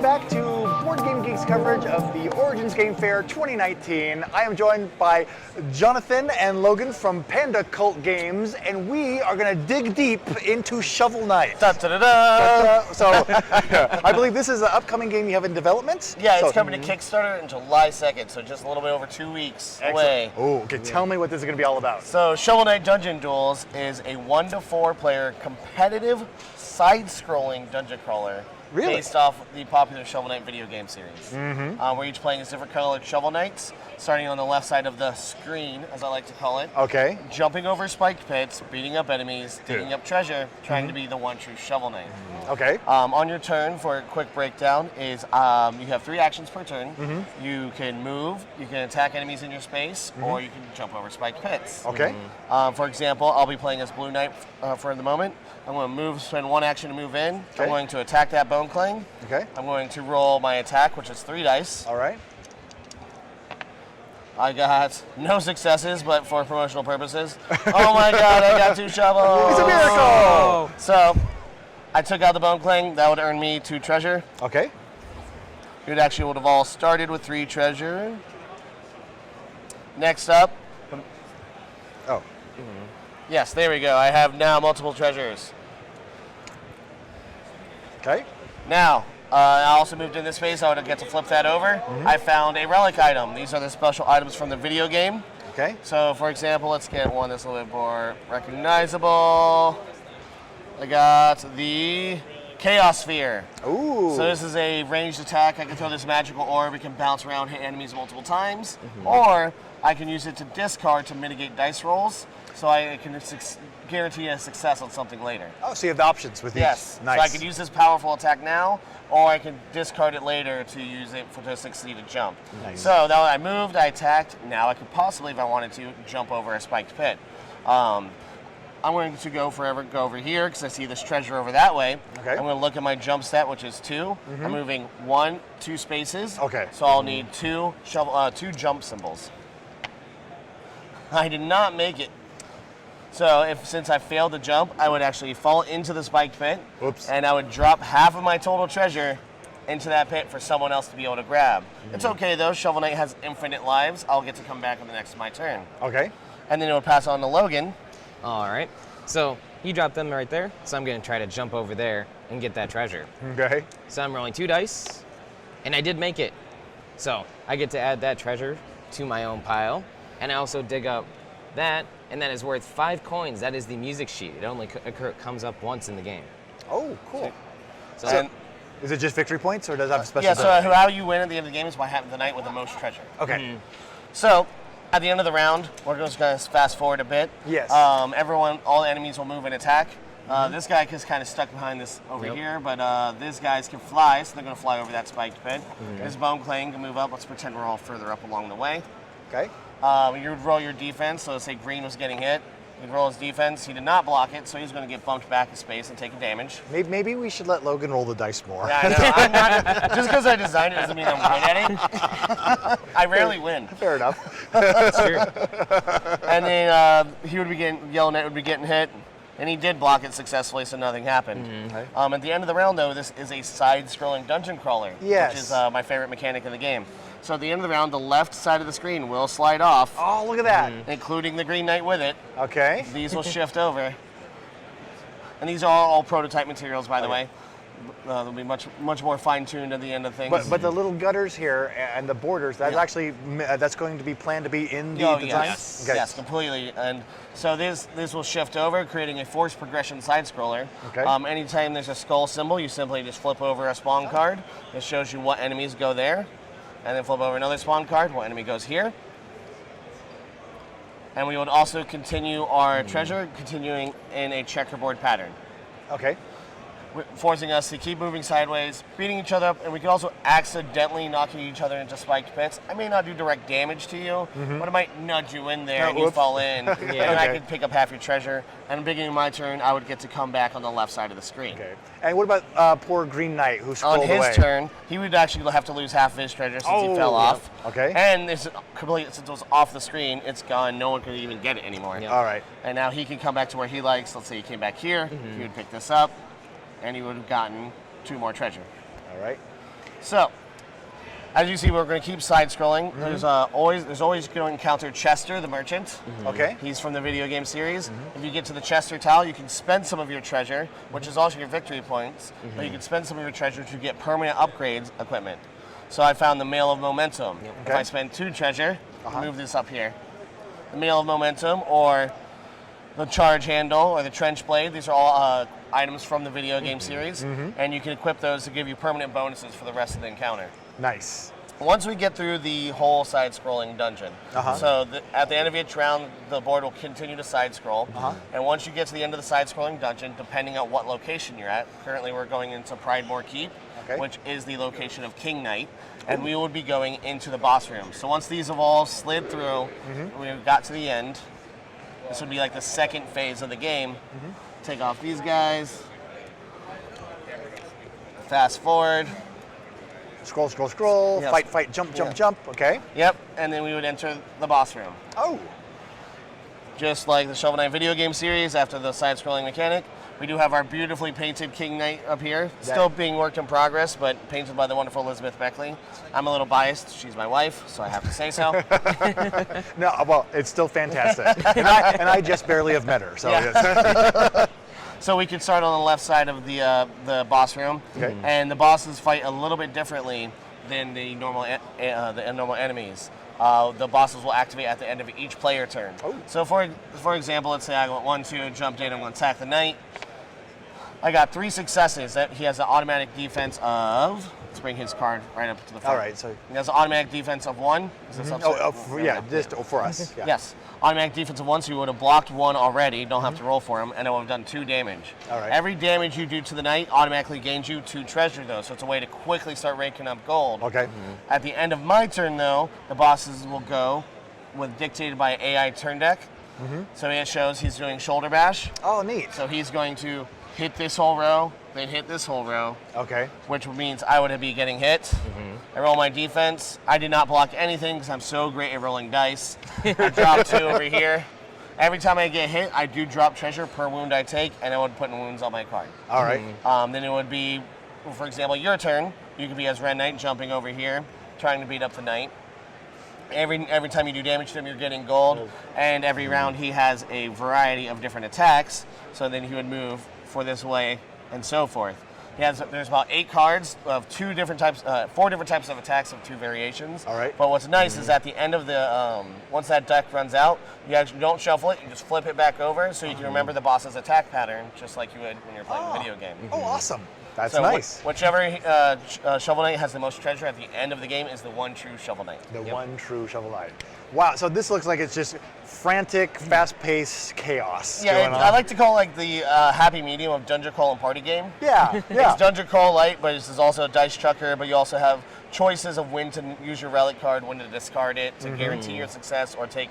welcome back to Board Game Geek's coverage of the Origins Game Fair 2019. I am joined by Jonathan and Logan from Panda Cult Games, and we are going to dig deep into Shovel Knight. Da, da, da, da. So, I believe this is an upcoming game you have in development? Yeah, it's coming to Kickstarter on July 2nd, so just a little bit over 2 weeks away. Oh, okay. Tell me what this is going to be all about. So, Shovel Knight Dungeon Duels is a 1 to 4 player competitive side-scrolling dungeon crawler. Really? Based off the popular Shovel Knight video game series. We're each playing as different colored Shovel Knights, starting on the left side of the screen, as I like to call it. Okay. Jumping over spiked pits, beating up enemies, digging up treasure, trying to be the one true Shovel Knight. Okay. On your turn, for a quick breakdown, is you have 3 actions per turn. You can move, you can attack enemies in your space, or you can jump over spiked pits. Okay. For example, I'll be playing as Blue Knight for the moment. I'm going to move, spend 1 action to move in. Okay. I'm going to attack that Bone Clang. Okay. I'm going to roll my attack, which is 3 dice. All right. I got no successes, but for promotional purposes. Oh my god, I got 2 shovels! It's a miracle! So, I took out the Bone Clang. That would earn me 2 treasure. Okay. It actually would have all started with 3 treasure. Next up. Oh. Yes, there we go. I have now multiple treasures. Okay. Now, I also moved in this space, so I would get to flip that over. I found a relic item. These are the special items from the video game. Okay. So, for example, let's get one that's a little bit more recognizable. I got the Chaos Sphere. Ooh. So this is a ranged attack. I can throw this magical orb. It can bounce around, hit enemies multiple times. Or I can use it to discard to mitigate dice rolls. So I can guarantee a success on something later. Oh, so you have the options with these. Yes. Nice. So I could use this powerful attack now, or I can discard it later to use it to succeed a jump. Nice. So now I moved, I attacked. Now I could possibly, if I wanted to, jump over a spiked pit. I'm going to go over here because I see this treasure over that way. Okay. I'm going to look at my jump stat, which is 2. I'm moving 2 spaces. Okay. So I'll need 2 jump symbols. I did not make it. So since I failed to jump, I would actually fall into the spiked pit. Oops. And I would drop half of my total treasure into that pit for someone else to be able to grab. It's okay though, Shovel Knight has infinite lives. I'll get to come back on the next of my turn. Okay. And then it would pass on to Logan. All right. So you dropped them right there. So I'm going to try to jump over there and get that treasure. Okay. So I'm rolling 2 dice, and I did make it. So I get to add that treasure to my own pile, and I also dig up that, and that is worth 5 coins. That is the music sheet. It only comes up once in the game. Oh, cool. So Is it just victory points, or does it have special? Yeah, so how you win at the end of the game is by having the knight with the most treasure. Okay. So, at the end of the round, we're just going to fast forward a bit. Yes. All the enemies will move and attack. This guy is kind of stuck behind this over here, but these guys can fly, so they're going to fly over that spiked pit. This Bone Clang can move up. Let's pretend we're all further up along the way. Okay. You would roll your defense, so let's say Green was getting hit. He'd roll his defense. He did not block it, so he's going to get bumped back a space and take a damage. Maybe we should let Logan roll the dice more. Yeah, I know. I'm not, just because I designed it doesn't mean I'm good at it. I rarely win. Fair enough. that's true. And then he would be Yellow Knight would be getting hit, and he did block it successfully, so nothing happened. Okay. At the end of the round, though, this is a side-scrolling dungeon crawler, Yes. which is my favorite mechanic in the game. So at the end of the round, the left side of the screen will slide off, Oh, look at that. including the Green Knight with it. Okay. These will shift over. And these are all prototype materials, by the way. They'll be much more fine-tuned at the end of things. But the little gutters here and the borders, that's actually that's going to be planned to be in the design? Yes. Okay. Yes, completely. And so this will shift over, creating a forced progression side-scroller. Okay. Anytime there's a skull symbol, you simply just flip over a spawn card. It shows you what enemies go there. And then flip over another spawn card, what enemy goes here. And we would also continue our treasure, continuing in a checkerboard pattern. Okay. Forcing us to keep moving sideways, beating each other up, and we can also accidentally knocking each other into spiked pits. I may not do direct damage to you, but it might nudge you in there and you whoops. fall in, and I Okay. could pick up half your treasure. And at the beginning of my turn, I would get to come back on the left side of the screen. Okay. And what about poor Green Knight who scrolled On his away? turn, he would actually have to lose half of his treasure since he fell off. Okay. And since it was off the screen, it's gone. No one could even get it anymore. Yeah. All right. And now he can come back to where he likes. Let's say he came back here. He would pick this up, and he would have gotten 2 more treasure. All right. So, as you see, we're going to keep side-scrolling. There's always going to encounter Chester, the merchant. Okay. He's from the video game series. If you get to the Chester tile, you can spend some of your treasure, which is also your victory points, but you can spend some of your treasure to get permanent upgrades equipment. So I found the Mail of Momentum. If I spend 2 treasure, move this up here. The Mail of Momentum, or the Charge Handle, or the Trench Blade. These are all items from the video game series, and you can equip those to give you permanent bonuses for the rest of the encounter. Nice. Once we get through the whole side-scrolling dungeon, so at the end of each round, the board will continue to side-scroll, and once you get to the end of the side-scrolling dungeon, depending on what location you're at, currently we're going into Pridemore Keep, which is the location of King Knight, and we would be going into the boss room. So once these have all slid through, we got to the end, this would be like the second phase of the game. Take off these guys, fast forward. Scroll, scroll, scroll, Yes. fight, fight, jump, jump, jump, okay. Yep, and then we would enter the boss room. Oh, Just like the Shovel Knight video game series, after the side-scrolling mechanic, we do have our beautifully painted King Knight up here. Still being work in progress, but painted by the wonderful Elizabeth Beckley. I'm a little biased. She's my wife, so I have to say so. no, well, it's still fantastic. and I just barely have met her, so yes. So we could start on the left side of the boss room, and the bosses fight a little bit differently than the normal normal enemies. The bosses will activate at the end of each player turn. So for example, let's say I went 1-2, jumped in, I'm going to attack the knight. I got 3 successes. That he has an automatic defense of. Let's bring his card right up to the front. All right, so He has an automatic defense of 1. Is this upstairs? for us. Yeah. Yes. Automatic defense of 1, so you would have blocked 1 already, don't have to roll for him, and it would have done 2 damage. All right. Every damage you do to the knight automatically gains you 2 treasure, though, so it's a way to quickly start raking up gold. Okay. At the end of my turn, though, the bosses will go with dictated by AI turn deck. So it shows he's doing shoulder bash. Oh, neat. So he's going to hit this whole row, then hit this whole row, Okay. which means I would be getting hit. I roll my defense. I did not block anything because I'm so great at rolling dice. I drop 2 over here. Every time I get hit, I do drop treasure per wound I take, and I would put in wounds on my card. All right. Then it would be, for example, your turn. You could be as Red Knight jumping over here, trying to beat up the knight. Every time you do damage to him, you're getting gold. And every round, he has a variety of different attacks. So then he would move for this way and so forth. There's about 8 cards of 4 different types of attacks of 2 variations. All right. But what's nice is at the end of the, once that deck runs out, you actually don't shuffle it, you just flip it back over so you can remember the boss's attack pattern, just like you would when you're playing a video game. Oh, awesome. That's So nice. Whichever Shovel Knight has the most treasure at the end of the game is the one true Shovel Knight. The one true Shovel Knight. Wow, so this looks like it's just frantic, fast-paced chaos Yeah, going on. I like to call it like the happy medium of Dungeon Crawl and Party Game. Yeah, yeah. It's Dungeon Crawl light, but this is also a dice chucker, but you also have choices of when to use your relic card, when to discard it, to guarantee your success, or take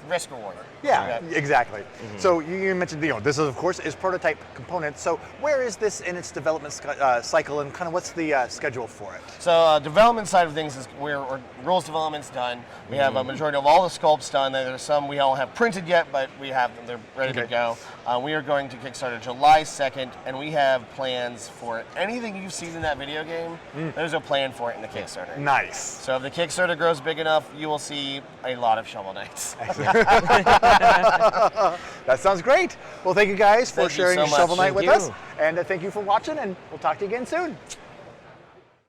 risk reward. Yeah, exactly. So you mentioned, this is, of course, is prototype components. So where is this in its development cycle, and kind of what's the schedule for it? So development side of things is where rules development's done. We have a majority of all the sculpts done. There's some we don't have printed yet, but we have them. They're ready to go. We are going to Kickstarter July 2nd, and we have plans for anything you've seen in that video game. There's a plan for it in the Kickstarter. Nice. So if the Kickstarter grows big enough, you will see a lot of Shovel Knights. That sounds great. Well, thank you guys for Thank you sharing so much. Shovel Knight Thank with us. you. And thank you for watching, and we'll talk to you again soon.